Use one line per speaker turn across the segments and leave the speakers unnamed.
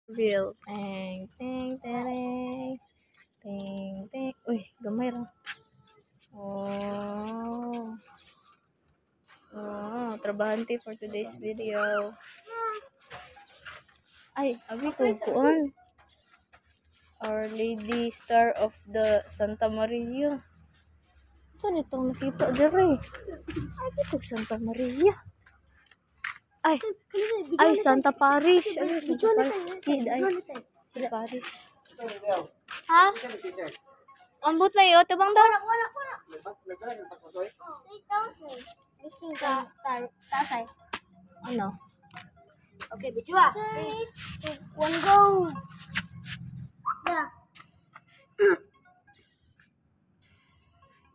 Real. Teng, teng, tereng. Teng, teng. Uy, gamay ra. Oh. Oh, trabahante for today's video. Ay, abi ko kuan. Our Lady Star of the Santa Maria. Ito nitong nakita dere. Ay, ito Santa Maria. Ay, Santa Parish. Ay, Santa Parish. Si Parish. Ha? Ambot na yun. Tabang daw.
Missing ka tasay.
Ano?
Okay, bidua. 1 go. Yeah.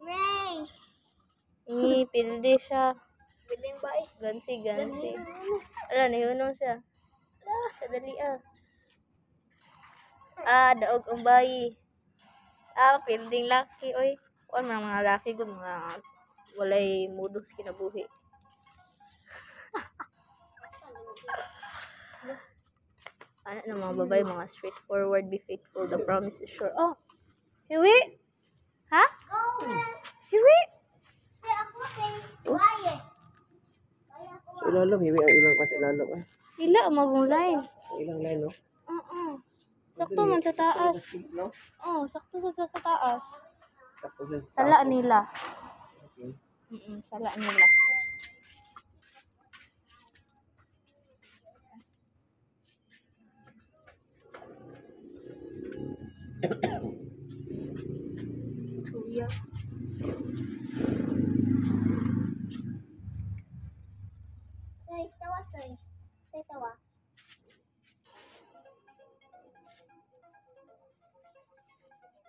Race.
Pilde siya.
Biling ba eh?
Gansi. Ala, nihunong siya. Sadali ah. Daog ang bayi. Pilding laki. Oy. Kuan mga laki ko. Mga walay mudos kinabuhi. Ano na mga babae, mga straightforward, be faithful, the promise is sure. Oh, hiwi? Ha? Hiwi?
Si ako kay Baye.
So, ilalom, hiwi ang ilang kasi ilalom.
Ila, magong line.
Ilang line, no?
Sakto man sa taas.
No?
Sakto sa taas.
Tapos sa
Sala nila.
Okay.
Sala nila. Tuya.
Say tawa say. Say tawa.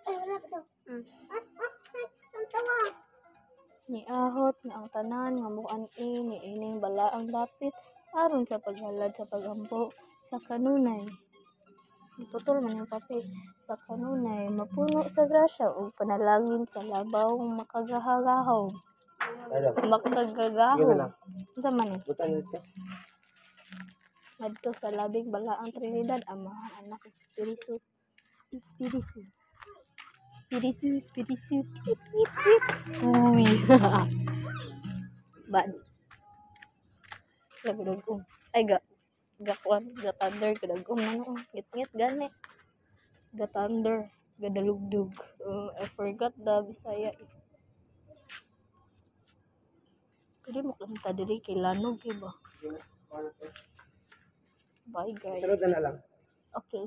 Ay, wala pa to. Ang tawa.
Niahot na ang tanan nga muan-i ni ining balaang dapit aron sa paghalad sa pagampo sa kanunay. Iputol man yung papel. Sa kanunay mapuno sa grasya ug panalangin sa labaw makagahagahaw. Makagagahaw. Unsa man ni?
Butang ito.
Ngadto sa labing balaang Trinidad, Ama, Anak, ug Espiritu. Espiritu. Uy. Bad. Labdog. Ay, gakuan, thunder, kadagom na no. Ngit gani. Thunder, gadalugdog. I forgot the Bisaya. Pwede mo kanta diri kay Lanog, ba? Bye, guys.
Sunod na lang.
Okay.